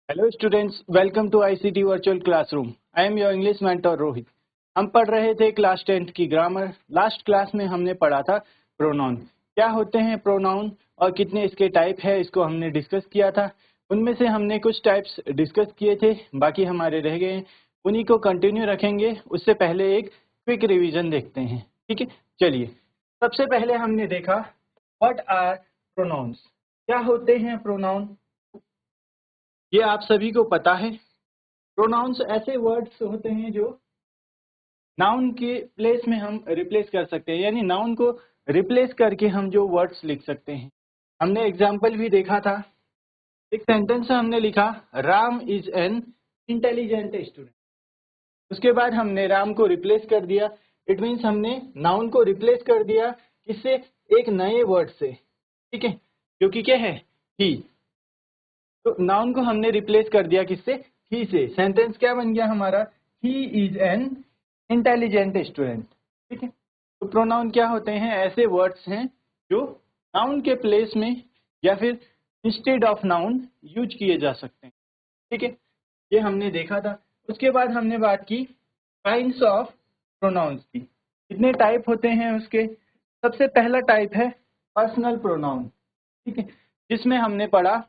Hello students, welcome to ICT virtual classroom. I am your English mentor Rohit. हम पढ़ रहे थे क्लास 10th की ग्रामर। लास्ट क्लास में हमने पढ़ा था प्रोनाउन, क्या होते हैं प्रोनाउन और कितने इसके टाइप है, इसको हमने डिस्कस किया था। उनमें से हमने कुछ टाइप्स डिस्कस किए थे, बाकी हमारे रह गए हैं, उन्हीं को कंटिन्यू रखेंगे। उससे पहले एक क्विक रिविजन देखते हैं, ठीक है। चलिए, सबसे पहले हमने देखा व्हाट आर प्रोनाउंस, क्या होते हैं प्रोनाउन। ये आप सभी को पता है, प्रोनाउंस ऐसे वर्ड्स होते हैं जो नाउन के प्लेस में हम रिप्लेस कर सकते हैं, यानी नाउन को रिप्लेस करके हम जो वर्ड्स लिख सकते हैं। हमने एग्जाम्पल भी देखा था। एक सेंटेंस हमने लिखा, Ram is an intelligent student. उसके बाद हमने राम को रिप्लेस कर दिया। इट मीन्स हमने नाउन को रिप्लेस कर दिया किससे, एक नए वर्ड से, ठीक है, जो कि क्या है, ही। तो नाउन को हमने रिप्लेस कर दिया किससे, ही से। सेंटेंस क्या बन गया हमारा, he is an intelligent student, ठीक है। तो प्रोनाउन क्या होते हैं, ऐसे वर्ड्स हैं जो नाउन के प्लेस में या फिर इंस्टेड ऑफ नाउन यूज किए जा सकते हैं, ठीक है। ये हमने देखा था। उसके बाद हमने बात की काइंड्स ऑफ प्रोनाउंस की, कितने टाइप होते हैं उसके। सबसे पहला टाइप है पर्सनल प्रोनाउन, ठीक है, जिसमें हमने पढ़ा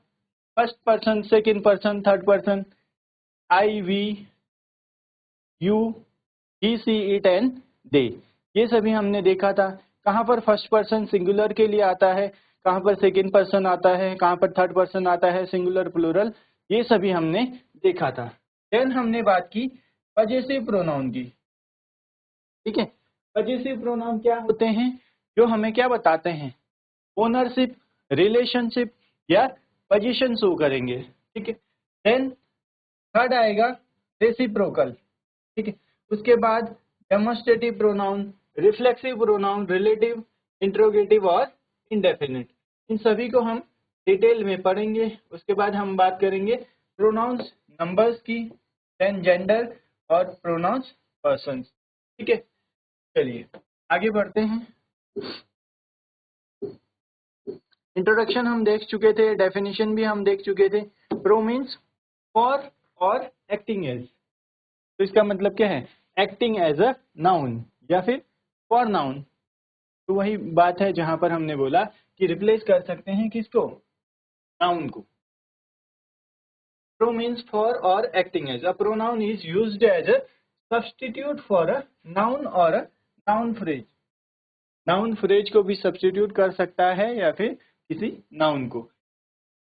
first person, second person, third person, I, we, you, he, she, it and they. ये सभी हमने देखा था। कहाँ पर फर्स्ट पर्सन सिंगुलर के लिए आता है, कहाँ पर सेकंड पर्सन आता है, कहाँ पर थर्ड पर्सन आता है, सिंगुलर प्लूरल, ये सभी हमने देखा था। देन हमने बात की पजेसिव प्रोनाउन की, ठीक है। पजेसिव प्रोनाउन क्या होते हैं, जो हमें क्या बताते हैं, ओनरशिप, रिलेशनशिप या पोजीशन शो करेंगे, ठीक है। देन थर्ड आएगा रेसिप्रोकल, ठीक है। उसके बाद demonstrative pronoun, reflexive pronoun, relative, interrogative और इंडेफिनिट। इन सभी को हम डिटेल में पढ़ेंगे। उसके बाद हम बात करेंगे प्रोनाउंस नंबर्स की, देन जेंडर और प्रोनाउंस पर्सन्स, ठीक है। चलिए आगे बढ़ते हैं। इंट्रोडक्शन हम देख चुके थे, डेफिनेशन भी हम देख चुके थे। प्रो मीन्स फॉर और एक्टिंग एज, तो इसका मतलब क्या है, एक्टिंग एज अ नाउन या फिर फॉर नाउन। तो वही बात है जहां पर हमने बोला कि रिप्लेस कर सकते हैं किसको, नाउन को। प्रो मीन्स फॉर और acting as. A pronoun is used as a substitute for a noun और a noun phrase. Noun phrase को भी सब्स्टिट्यूट कर सकता है या फिर किसी नाउन को।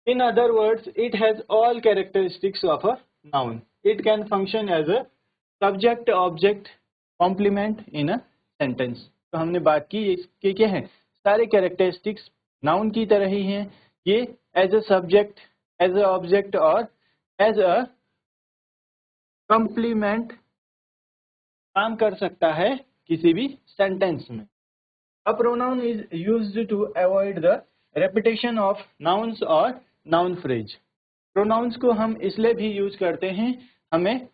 In other words, it has all characteristics of a noun. It can function as a subject, object, complement in a sentence. तो हमने बात की इसके क्या है, सारे कैरेक्टरिस्टिक्स नाउन की तरह ही हैं। ये as a subject, as a object और एज अ कम्प्लीमेंट काम कर सकता है किसी भी सेंटेंस में। A pronoun is used to avoid the repetition of nouns or noun phrase. Pronouns को हम इसलिए भी यूज करते हैं, हमें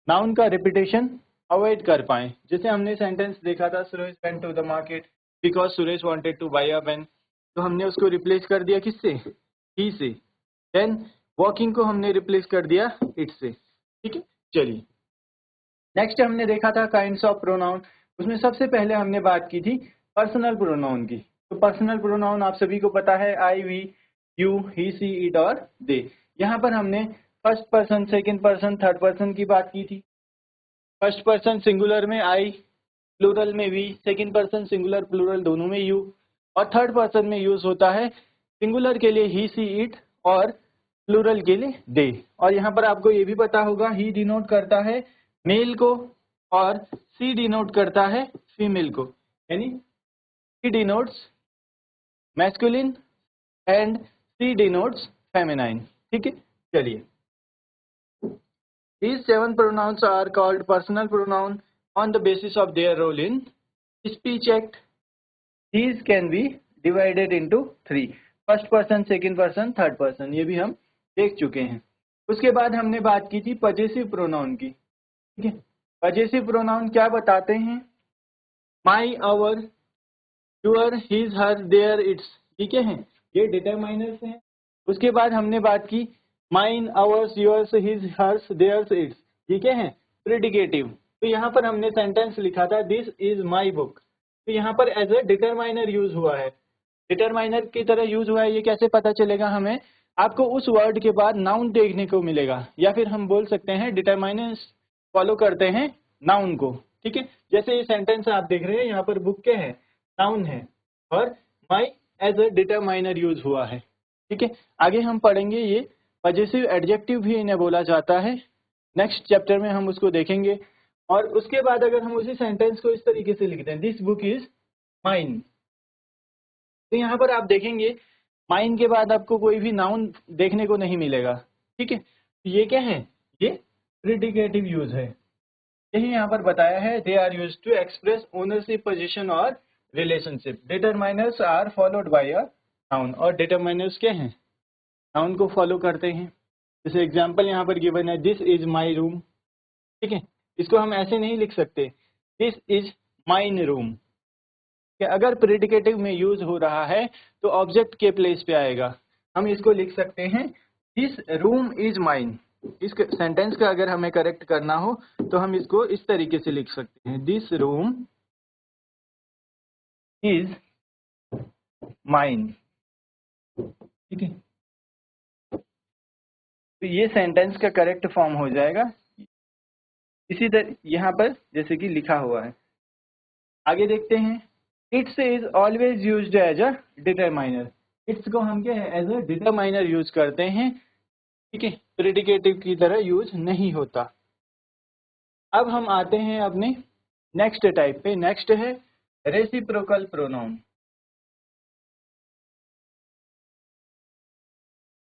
नाउन का रिपीटेशन अवॉइड कर पाए। जैसे हमने सेंटेंस देखा था, Suresh went to the market because Suresh wanted to buy a pen. तो हमने उसको रिप्लेस कर दिया किससे, ही से। देन वॉकिंग को हमने रिप्लेस कर दिया इट से, ठीक है। चलिए नेक्स्ट हमने देखा था काइंड्स ऑफ प्रोनाउन। उसमें सबसे पहले हमने बात की थी पर्सनल प्रोनाउन की। तो पर्सनल प्रोनाउन आप सभी को पता है, I, we, you, he, she, it और दे। यहाँ पर हमने first person, second person, third person की बात की थी। फर्स्ट पर्सन सिंगुलर में आई, प्लूरल में we, second person singular plural दोनों में यू, और थर्ड पर्सन में यूज होता है सिंगुलर के लिए ही, सी, इट और प्लूरल के लिए दे। और यहाँ पर आपको ये भी पता होगा, ही डिनोट करता है मेल को और सी डिनोट करता है फीमेल को, यानी he denotes masculine and she denotes feminine, ठीक है। चलिए, these seven pronouns are called personal pronoun on the basis of their role in speech act. These can be divided into three: first person, second person, third person. ये भी हम देख चुके हैं। उसके बाद हमने बात की थी पजेसिव प्रोनाउन की, ठीक है। पजेसिव प्रोनाउन क्या बताते हैं, my, our, your, his, her, their, its, ठीक है, ये डिटरमाइनर्स हैं। उसके बाद हमने बात की mine, ours, yours, his, hers, theirs, its, ये क्या है? प्रेडिकेटिव। तो यहाँ पर हमने सेंटेंस लिखा था दिस इज माई बुक, तो यहाँ पर एज अ डिटरमाइनर यूज हुआ है। डिटरमाइनर की तरह यूज हुआ है, ये कैसे पता चलेगा हमें? आपको उस वर्ड के बाद नाउन देखने को मिलेगा, या फिर हम बोल सकते हैं डिटरमाइनर्स फॉलो करते हैं नाउन को। ठीक है, जैसे ये सेंटेंस आप देख रहे हैं, यहाँ पर बुक क्या है? नाउन है, और my as a determiner use हुआ है। ठीक है, आगे हम पढ़ेंगे ये पजेसिव एडजेक्टिव भी इन्हें बोला जाता है, नेक्स्ट चैप्टर में हम उसको देखेंगे। और उसके बाद अगर हम उसी सेंटेंस को इस तरीके से लिखते हैं, दिस बुक इज माइन, तो यहाँ पर आप देखेंगे माइन के बाद आपको कोई भी नाउन देखने को नहीं मिलेगा। ठीक है, तो ये क्या है? ये प्रेडिकेटिव यूज है। यही यहाँ पर बताया है, they are used to express ownership, possession और relationship. Determiners are followed by a noun, और डिटरमाइनर्स क्या हैं? नाउन को फॉलो करते हैं। जैसे एग्जांपल यहाँ पर गिवन है, दिस इज माय रूम। ठीक है, इसको हम ऐसे नहीं लिख सकते, दिस इज माइन रूम। कि अगर प्रेडिकेटिव में यूज हो रहा है तो ऑब्जेक्ट के प्लेस पे आएगा। हम इसको लिख सकते हैं, दिस रूम इज माइन। इस सेंटेंस का अगर हमें करेक्ट करना हो तो हम इसको इस तरीके से लिख सकते हैं, दिस रूम इज माइन। ठीक है, तो ये सेंटेंस का करेक्ट फॉर्म हो जाएगा इसी तरह यहाँ पर जैसे कि लिखा हुआ है। आगे देखते हैं, its is always used as a determiner. Its को हम क्या है? एज अ डिटरमाइनर यूज करते हैं। ठीक है, प्रेडिकेटिव की तरह यूज नहीं होता। अब हम आते हैं अपने नेक्स्ट टाइप पे। नेक्स्ट है रेसिप्रोकल प्रोनाउन।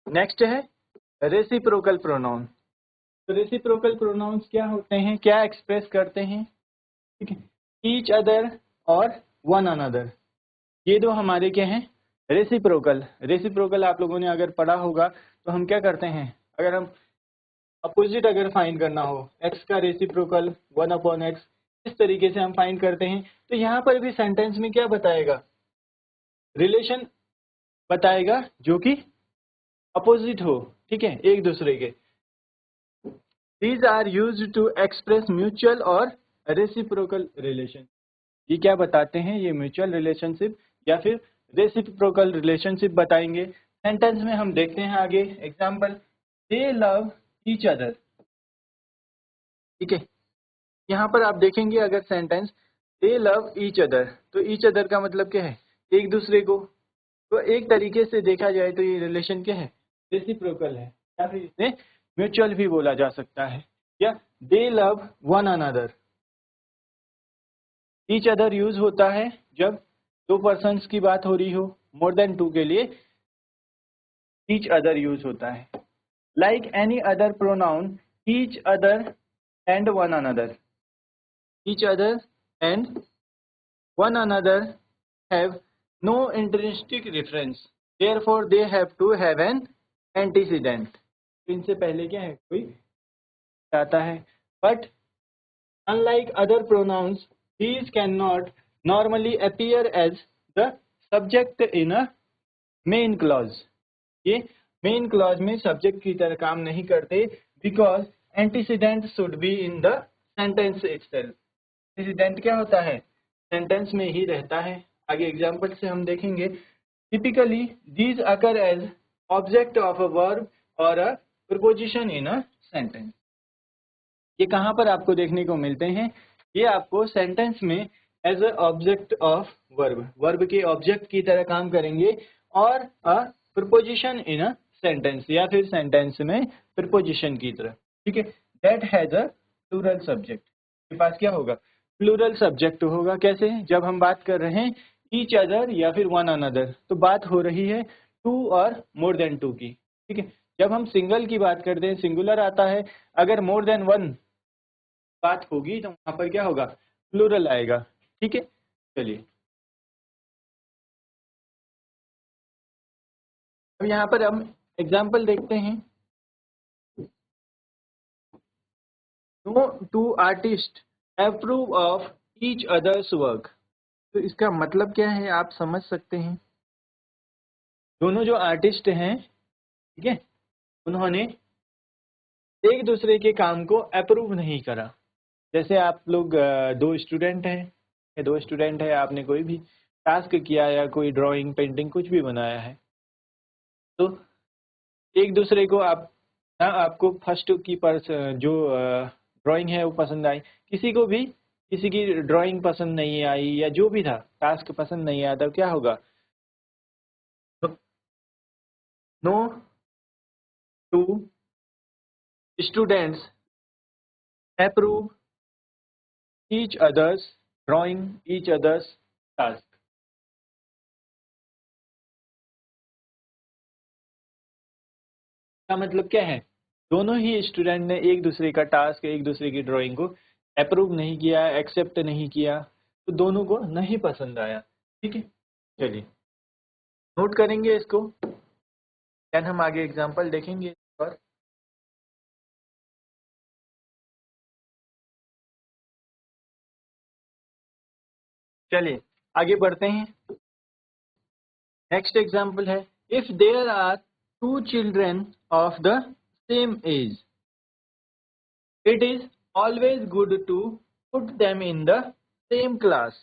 नेक्स्ट है रेसिप्रोकल प्रोनाउन। तो रेसिप्रोकल प्रोनाउंस क्या होते हैं, क्या एक्सप्रेस करते हैं? ठीक है, ईच अदर और वन अनदर, ये दो हमारे क्या हैं? रेसिप्रोकल। रेसिप्रोकल आप लोगों ने अगर पढ़ा होगा तो हम क्या करते हैं, अगर हम अपोजिट अगर फाइंड करना हो, एक्स का रेसिप्रोकल 1/x, इस तरीके से हम फाइंड करते हैं। तो यहाँ पर भी सेंटेंस में क्या बताएगा? रिलेशन बताएगा जो कि अपोजिट हो। ठीक है, एक दूसरे के। These are used to express mutual और रेसिप्रोकल रिलेशन। ये क्या बताते हैं? ये म्यूचुअल रिलेशनशिप या फिर रेसिप्रोकल रिलेशनशिप बताएंगे। सेंटेंस में हम देखते हैं आगे एग्जांपल, दे लव ईच अदर। ठीक है, यहाँ पर आप देखेंगे अगर सेंटेंस दे लव ईच अदर, तो ईच अदर का मतलब क्या है? एक दूसरे को। तो एक तरीके से देखा जाए तो ये रिलेशन क्या है? रेसिप्रोकल है, या फिर इसे म्यूचुअल भी बोला जा सकता है, या दे love one another. Each other use होता है जब दो पर्सन्स की बात हो रही हो, मोर देन टू के लिए ईच अदर यूज होता है। Like any other pronoun, each other and one another. Each other and one another have no intrinsic reference, therefore they have to have an antecedent. इनसे पहले क्या है? कोई आता है। But unlike other pronouns, these cannot normally appear as the subject in a main clause. ये main clause में subject की तरह काम नहीं करते, because antecedent should be in the sentence itself. Antecedent क्या होता है? Sentence में ही रहता है। आगे example से हम देखेंगे, typically these occur as object of a verb or a preposition in a sentence. ये कहाँ पर आपको देखने को मिलते हैं? ये आपको सेंटेंस में as a object of verb, verb के ऑब्जेक्ट की तरह काम करेंगे, और अ प्रीपोजिशन इन अ सेंटेंस, या फिर सेंटेंस में प्रीपोजिशन की तरह। ठीक है, that has a plural subject. के पास क्या होगा? प्लूरल सब्जेक्ट होगा। कैसे? जब हम बात कर रहे हैं ईच अदर या फिर वन अनदर, तो बात हो रही है टू और मोर देन टू की। ठीक है, जब हम सिंगल की बात करते हैं, सिंगुलर आता है। अगर मोर देन वन बात होगी तो वहां पर क्या होगा? प्लूरल आएगा। ठीक है, चलिए अब यहाँ पर हम एग्जाम्पल देखते हैं। No two artist approve of each others work. तो इसका मतलब क्या है आप समझ सकते हैं। दोनों जो आर्टिस्ट हैं, ठीक है, उन्होंने एक दूसरे के काम को अप्रूव नहीं करा। जैसे आप लोग दो स्टूडेंट है, आपने कोई भी टास्क किया या कोई ड्राइंग पेंटिंग कुछ भी बनाया है, तो एक दूसरे को आप ना, आपको फर्स्ट की जो ड्राइंग है वो पसंद आई, किसी की ड्राइंग पसंद नहीं आई या जो भी था टास्क पसंद नहीं आया, तब क्या होगा? No two students approve each others drawing, each others task. का मतलब क्या है? दोनों ही स्टूडेंट ने एक दूसरे का टास्क, एक दूसरे की ड्राइंग को अप्रूव नहीं किया, एक्सेप्ट नहीं किया, तो दोनों को नहीं पसंद आया। ठीक है, चलिए नोट करेंगे इसको, देन हम आगे एग्जांपल देखेंगे और चलिए आगे बढ़ते हैं। नेक्स्ट एग्जांपल है, if there are two children of the same age, it is always good to put them in the same class,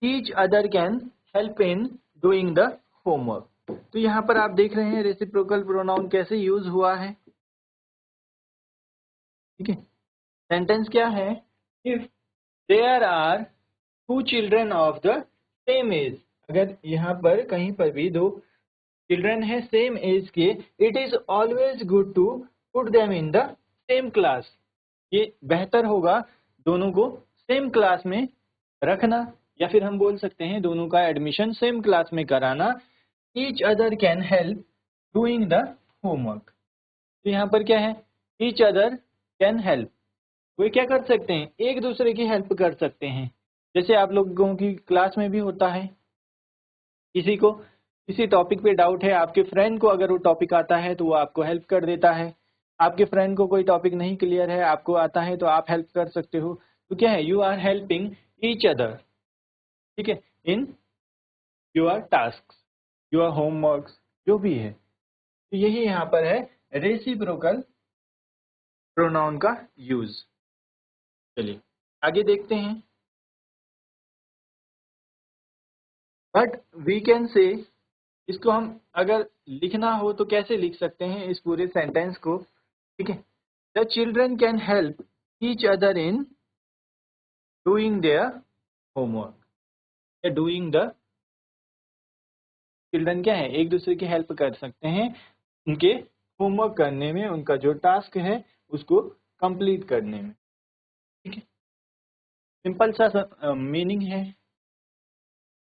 each other can help in doing the homework. तो यहाँ पर आप देख रहे हैं रेसिप्रोकल प्रोनाउन कैसे use हुआ है। ठीक है, सेंटेंस क्या है? If there are two children of the same age, अगर यहाँ पर कहीं पर भी दो चिल्ड्रन है सेम एज के, it is always good to put them in the same class, ये बेहतर होगा दोनों को सेम क्लास में रखना, या फिर हम बोल सकते हैं दोनों का एडमिशन सेम क्लास में कराना। Each other can help doing the homework, तो यहाँ पर क्या है? ईच अदर कैन हेल्प, वे क्या कर सकते हैं? एक दूसरे की हेल्प कर सकते हैं। जैसे आप लोगों की क्लास में भी होता है, किसी को किसी टॉपिक पे डाउट है, आपके फ्रेंड को अगर वो टॉपिक आता है तो वो आपको हेल्प कर देता है। आपके फ्रेंड को कोई टॉपिक नहीं क्लियर है, आपको आता है तो आप हेल्प कर सकते हो। तो क्या है? You are helping each other, ठीक है, in your task, your homework, जो भी है। तो यही यहाँ पर है रेसिप्रोकल प्रोनाउन का यूज। चलिए आगे देखते हैं। बट वी कैन से, इसको हम अगर लिखना हो तो कैसे लिख सकते हैं इस पूरे सेंटेंस को? ठीक है, the children can help each other in doing their homework, या डूइंग द, चिल्ड्रन क्या है? एक दूसरे की हेल्प कर सकते हैं उनके होमवर्क करने में, उनका जो टास्क है उसको कंप्लीट करने में। ठीक है, सिंपल सा मीनिंग है,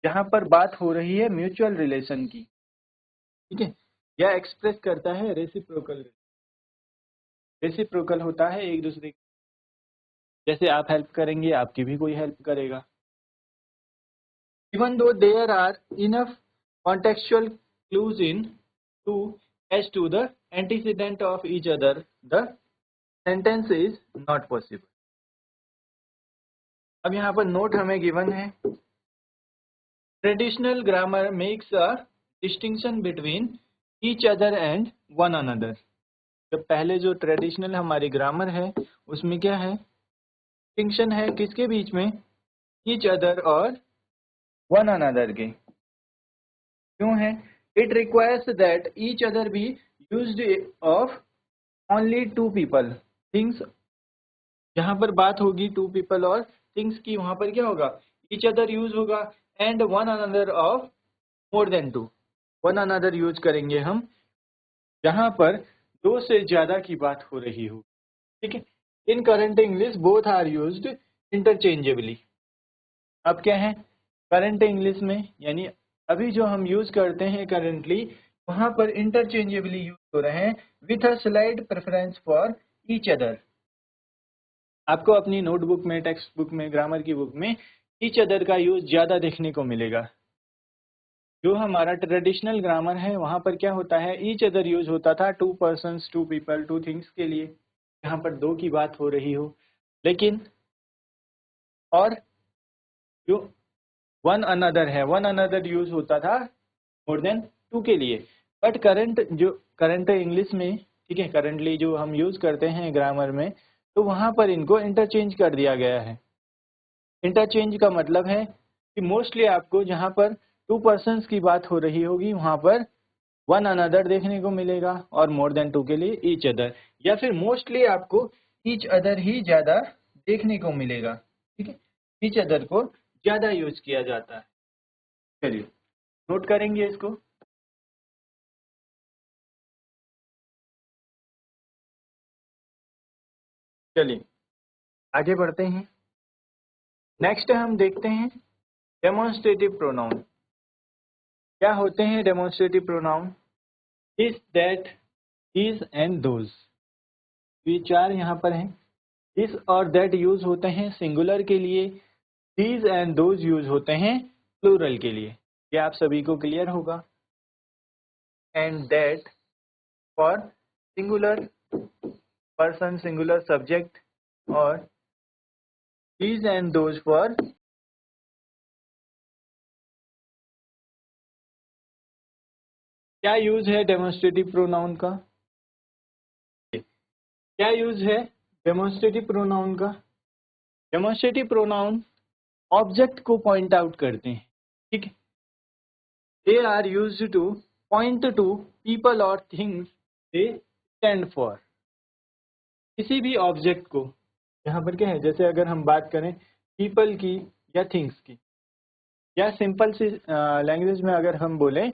जहाँ पर बात हो रही है म्यूचुअल रिलेशन की। ठीक है, यह एक्सप्रेस करता है रेसिप्रोकल। रेसिप्रोकल होता है एक दूसरे, जैसे आप हेल्प करेंगे आपकी भी कोई हेल्प करेगा। Even though there are enough contextual clues in to as to the antecedent of each other, the sentence is not possible. अब यहाँ पर नोट हमें गिवन है, traditional grammar makes a distinction between each other and one another. जब पहले जो traditional हमारी grammar है उसमें क्या है? डिस्टिंक्शन है किसके बीच में? ईच अदर और वन अनदर के। क्यों है? It requires that each other be used of only two people things. जहां पर बात होगी टू पीपल और थिंग्स की, वहां पर क्या होगा? ईच अदर यूज होगा, and one another of more than two. One another use करेंगे हम जहां पर दो से ज्यादा की बात हो रही हो। ठीक है, in current English both are used interchangeably. अब क्या है करंट इंग्लिश में, यानी अभी जो हम यूज करते हैं करंटली, वहां पर इंटरचेंजेबली यूज हो रहे हैं with a slide preference for each other. आपको अपनी नोटबुक में, टेक्स्ट बुक में, ग्रामर की बुक में ईच अदर का यूज ज्यादा देखने को मिलेगा। जो हमारा ट्रेडिशनल ग्रामर है वहां पर क्या होता है? ईच अदर यूज होता था two persons, two people, two things के लिए, जहां पर दो की बात हो रही हो। लेकिन और जो वन अनदर है, वन अनदर यूज होता था मोर देन टू के लिए। बट करंट इंग्लिश में, ठीक है, करंटली जो हम यूज करते हैं ग्रामर में, तो वहां पर इनको इंटरचेंज कर दिया गया है। इंटरचेंज का मतलब है कि मोस्टली आपको जहां पर टू पर्सन्स की बात हो रही होगी वहां पर वन अनदर देखने को मिलेगा, और मोर देन टू के लिए ईच अदर, या फिर मोस्टली आपको ईच अदर ही ज्यादा देखने को मिलेगा। ठीक है, ईच अदर को ज्यादा यूज किया जाता है। चलिए नोट करेंगे इसको। चलिए आगे बढ़ते हैं। नेक्स्ट हम देखते हैं डेमोन्स्ट्रेटिव प्रोनाउन। क्या होते हैं demonstrative pronoun? This, that, these and those। ये चार यहाँ पर हैं। दिस और दैट यूज होते हैं सिंगुलर के लिए, these एंड those यूज होते हैं प्लूरल के लिए। ये आप सभी को क्लियर होगा। And that for singular person, singular subject, और these एंड those फॉर क्या यूज है डेमोन्स्ट्रेटिव प्रोनाउन का? क्या यूज है डेमोन्स्ट्रेटिव प्रोनाउन का? डेमोन्स्ट्रेटिव प्रोनाउन ऑब्जेक्ट को पॉइंट आउट करते हैं। ठीक है, they are used to point to people और थिंग्स दे स्टैंड फॉर। किसी भी ऑब्जेक्ट को, यहाँ पर क्या है, जैसे अगर हम बात करें पीपल की या थिंग्स की, या सिंपल सी लैंग्वेज में अगर हम बोलें,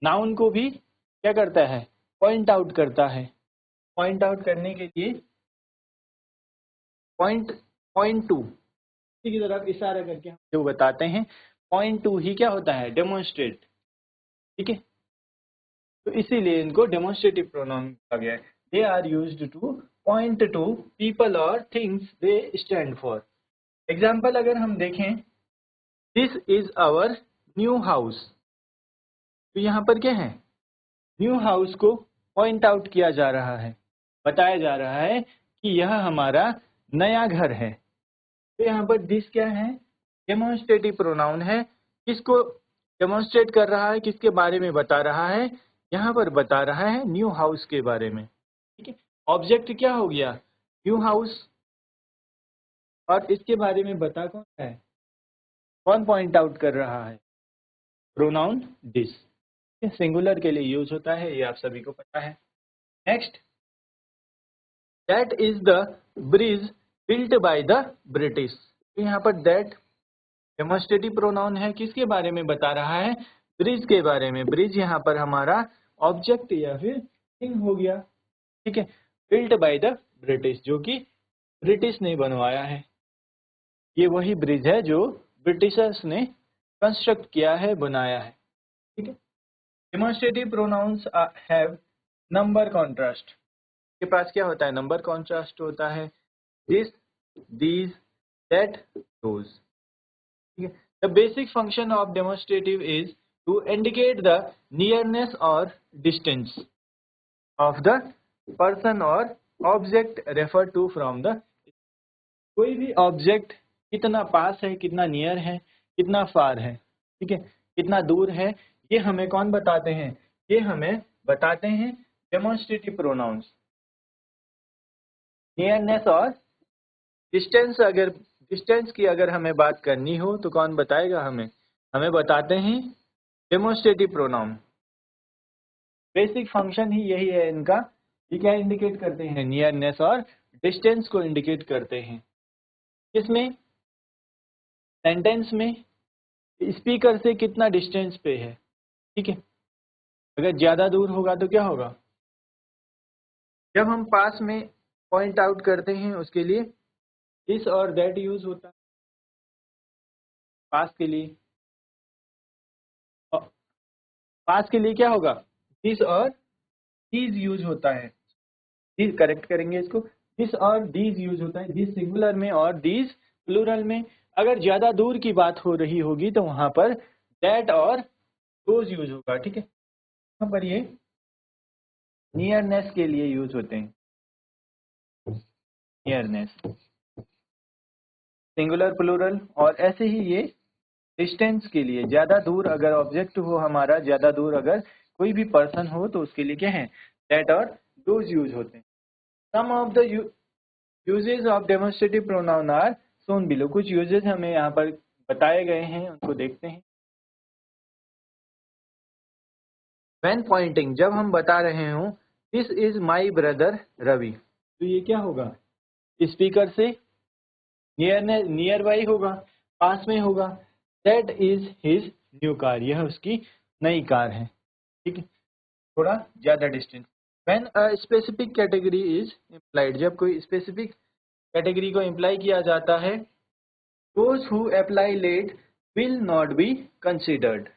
नाउन को भी क्या करता है, पॉइंट आउट करता है। पॉइंट आउट करने के लिए पॉइंट टू, किसी की तरफ इशारा करके हम जो बताते हैं, पॉइंट टू ही क्या होता है, डेमोन्स्ट्रेट। ठीक है, तो इसीलिए इनको डेमोन्स्ट्रेटिव प्रोनाउन कहा गया है। They are used to point to people और things they stand for. Example अगर हम देखें, this is our new house, तो यहाँ पर क्या है, न्यू हाउस को पॉइंट आउट किया जा रहा है, बताया जा रहा है कि यह हमारा नया घर है। तो यहाँ पर दिस क्या है, डेमोन्स्ट्रेटिव प्रोनाउन है। किसको डेमोन्स्ट्रेट कर रहा है, किसके बारे में बता रहा है, यहाँ पर बता रहा है न्यू हाउस के बारे में। ठीक है, ऑब्जेक्ट क्या हो गया, न्यू हाउस, और इसके बारे में बता कौन है, कौन पॉइंट आउट कर रहा है, प्रोनाउन दिस। सिंगुलर के लिए यूज होता है, ये आप सभी को पता है। Next, that is the bridge built by the British. तो यहाँ पर दैट डेमोन्स्ट्रेटिव प्रोनाउन है, किसके बारे में बता रहा है, ब्रिज के बारे में। ब्रिज यहाँ पर हमारा ऑब्जेक्ट या फिर थिंग हो गया। ठीक है, बिल्ट बाय द ब्रिटिश, जो कि ब्रिटिश ने बनवाया है। ये वही ब्रिज है जो ब्रिटिशर्स ने कंस्ट्रक्ट किया है, बनाया है। ठीक है, demonstrative pronouns have number contrast. के पास क्या होता है, नंबर कॉन्ट्रास्ट होता है। This, these, that, those. ठीक है, the basic function of demonstrative is to indicate the nearness और डिस्टेंस ऑफ द पर्सन और object refer to from the. कोई भी ऑब्जेक्ट कितना पास है, कितना नियर है, कितना फार है, ठीक है, कितना दूर है, ये हमें कौन बताते हैं, ये हमें बताते हैं डेमोन्स्ट्रेटिव प्रोनाउंस। नियरनेस और डिस्टेंस, अगर डिस्टेंस की अगर हमें बात करनी हो तो कौन बताएगा हमें, हमें बताते हैं डेमोन्स्ट्रेटिव प्रोनाउन। बेसिक फंक्शन ही यही है इनका। ये क्या इंडिकेट करते हैं, नियरनेस और डिस्टेंस को इंडिकेट करते हैं। किसमें, सेंटेंस में, स्पीकर से कितना डिस्टेंस पे है। ठीक है, अगर ज्यादा दूर होगा तो क्या होगा, जब हम पास में पॉइंट आउट करते हैं उसके लिए दिस और दैट यूज होता है पास के लिए। और पास के लिए क्या होगा, दिस और दीज यूज होता है। दिस करेक्ट करेंगे इसको, दिस और दीज यूज होता है, दिस सिंगुलर में और दीज प्लूरल में। अगर ज्यादा दूर की बात हो रही होगी तो वहां पर दैट और दोज यूज होगा। ठीक है, यहाँ पर ये नियरनेस के लिए यूज होते हैं, नियरनेस, सिंगुलर प्लूरल, और ऐसे ही ये डिस्टेंस के लिए, ज्यादा दूर अगर ऑब्जेक्ट हो हमारा, ज्यादा दूर अगर कोई भी पर्सन हो तो उसके लिए क्या है, दैट और दोज यूज होते हैं। Some of the uses of demonstrative pronoun are shown below. कुछ यूजेस हमें यहाँ पर बताए गए हैं, उनको देखते हैं। व्हेन पॉइंटिंग, जब हम बता रहे हो this is my brother Ravi, तो ये क्या होगा, स्पीकर से नियर बाई होगा, पास में होगा। That is his new car, यह उसकी नई कार है, ठीक है, थोड़ा ज्यादा distance. When a specific category is implied, जब कोई स्पेसिफिक कैटेगरी को इम्प्लाई किया जाता है, those who apply late will not be considered,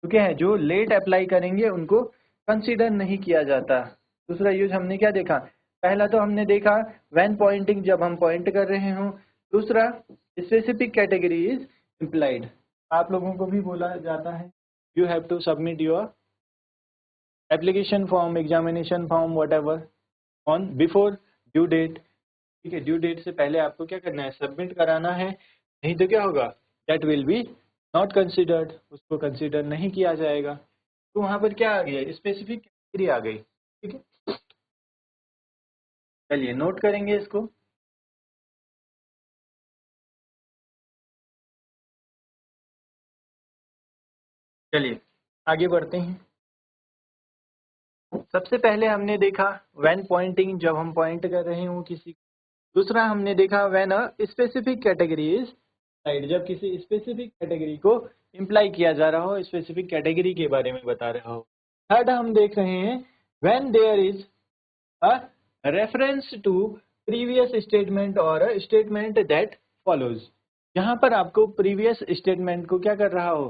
तो क्या है, जो लेट अप्लाई करेंगे उनको कंसिडर नहीं किया जाता। दूसरा यूज हमने क्या देखा, पहला तो हमने देखा व्हेन पॉइंटिंग, जब हम पॉइंट कर रहे हो। दूसरा स्पेसिफिक कैटेगरी इज इम्प्लाइड, आप लोगों को भी बोला जाता है you have to submit your application form, examination form, whatever on before due date, ठीक है, ड्यू डेट से पहले आपको क्या करना है, सबमिट कराना है, नहीं तो क्या होगा, that will be not considered, उसको कंसिडर नहीं किया जाएगा। तो वहां पर क्या आ गया, स्पेसिफिक कैटेगरी आ गई, ठीक है। चलिए नोट करेंगे इसको। चलिए आगे बढ़ते हैं। सबसे पहले हमने देखा व्हेन पॉइंटिंग, जब हम पॉइंट कर रहे हो किसी। दूसरा हमने देखा when a specific category is implied, जब किसी स्पेसिफिक कैटेगरी को इम्प्लाई किया जा रहा हो, स्पेसिफिक कैटेगरी के बारे में बता रहा हो। थर्ड हम देख रहे हैं when there is a reference to previous statement और अ स्टेटमेंट दैट फॉलोज, जहां पर आपको प्रीवियस स्टेटमेंट को क्या कर रहा हो,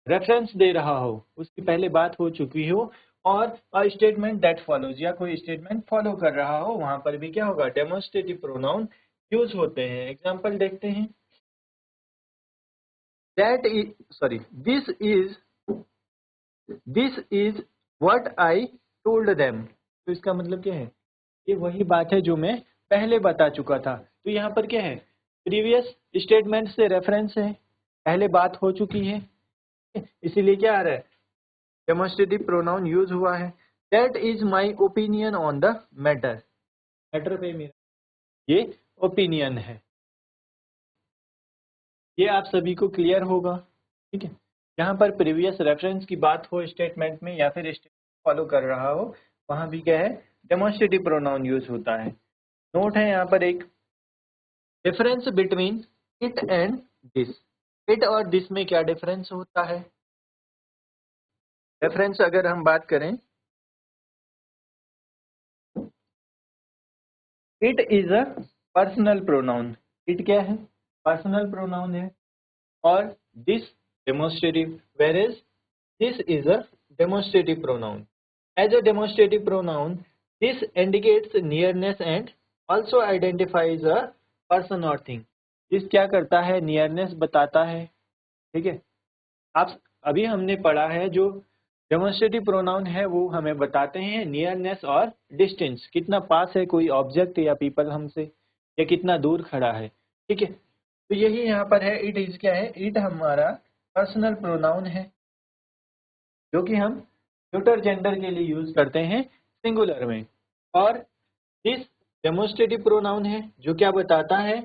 रेफरेंस दे रहा हो, उसकी पहले बात हो चुकी हो, और अ स्टेटमेंट दैट फॉलोज, या कोई स्टेटमेंट फॉलो कर रहा हो, वहां पर भी क्या होगा, डेमोन्स्ट्रेटिव प्रोनाउन यूज होते हैं। एग्जाम्पल देखते हैं। That is sorry this is what I told them, तो इसका मतलब क्या है, ये वही बात है जो मैं पहले बता चुका था। तो यहाँ पर क्या है, प्रीवियस स्टेटमेंट से रेफरेंस है, पहले बात हो चुकी है, इसीलिए क्या आ रहा है, डेमोन्स्ट्रेटिव प्रोनाउन यूज हुआ है। That is my opinion on the matter, matter पे मेरा ये ओपिनियन है। ये आप सभी को क्लियर होगा, ठीक है। जहाँ पर प्रीवियस रेफरेंस की बात हो स्टेटमेंट में, या फिर स्टेटमेंट फॉलो कर रहा हो, वहां भी क्या है, डेमोन्स्ट्रेटिव प्रोनाउन यूज होता है। नोट है यहाँ पर एक difference between it and this, it और दिस में क्या डिफरेंस होता है। रेफरेंस अगर हम बात करें, it is a personal pronoun, it क्या है, पर्सनल प्रोनाउन है, और this demonstrative, where is this is a demonstrative pronoun. As a demonstrative pronoun this indicates nearness and also identifies a person और थिंग। दिस क्या करता है, nearness बताता है, ठीक है। आप अभी हमने पढ़ा है जो डेमोन्स्ट्रेटिव प्रोनाउन है वो हमें बताते हैं नियरनेस और डिस्टेंस, कितना पास है कोई ऑब्जेक्ट या पीपल हमसे, या कितना दूर खड़ा है, ठीक है। तो यही यहाँ पर है, इट इज क्या है, इट हमारा पर्सनल प्रोनाउन है, जो कि हम न्यूटर जेंडर के लिए यूज करते हैं सिंगुलर में। और दिस डेमोन्स्ट्रेटिव प्रोनाउन है, जो क्या बताता है,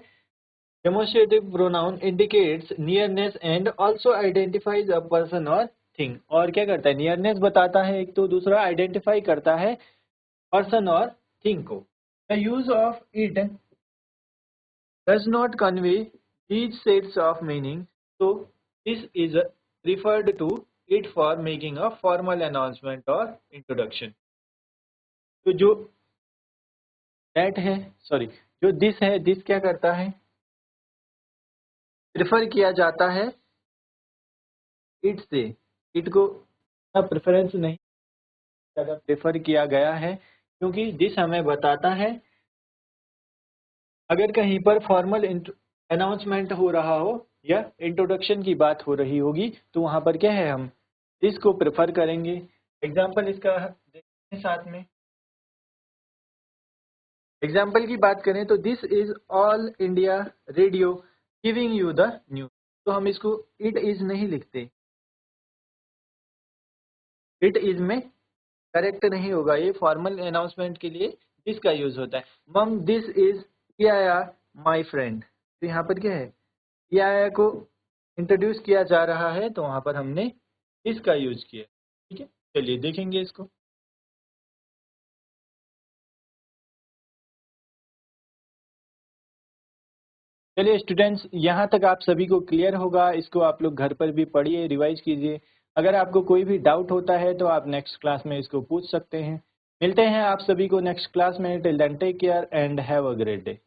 demonstrative pronoun indicates nearness and also identifies a person और थिंग। और क्या करता है, नियरनेस बताता है एक, तो दूसरा आइडेंटिफाई करता है पर्सन और थिंग को। The use of it does not convey these sets of meaning, so this is referred to it for making a formal announcement or introduction। तो जो that है, सॉरी, जो this है, this क्या करता है, प्रेफर किया जाता है it से, it को प्रेफरेंस नहीं ज्यादा प्रेफर किया गया है, क्योंकि दिस हमें बताता है अगर कहीं पर फॉर्मल अनाउंसमेंट हो रहा हो या इंट्रोडक्शन की बात हो रही होगी, तो वहां पर क्या है, हम इसको प्रेफर करेंगे। एग्जाम्पल इसका देखते हैं साथ में। एग्जाम्पल की बात करें तो this is all India radio giving you the news, तो हम इसको इट इज नहीं लिखते, इट इज में करेक्ट नहीं होगा, ये फॉर्मल अनाउंसमेंट के लिए दिस का यूज होता है। मम this is Yahya my friend, तो यहाँ पर क्या है, याया को इंट्रोड्यूस किया जा रहा है तो वहां पर हमने दिस का यूज किया। ठीक है, चलिए देखेंगे इसको। चलिए स्टूडेंट्स, यहाँ तक आप सभी को क्लियर होगा। इसको आप लोग घर पर भी पढ़िए, रिवाइज कीजिए। अगर आपको कोई भी डाउट होता है तो आप नेक्स्ट क्लास में इसको पूछ सकते हैं। मिलते हैं आप सभी को नेक्स्ट क्लास में। Till then take care and have a great day.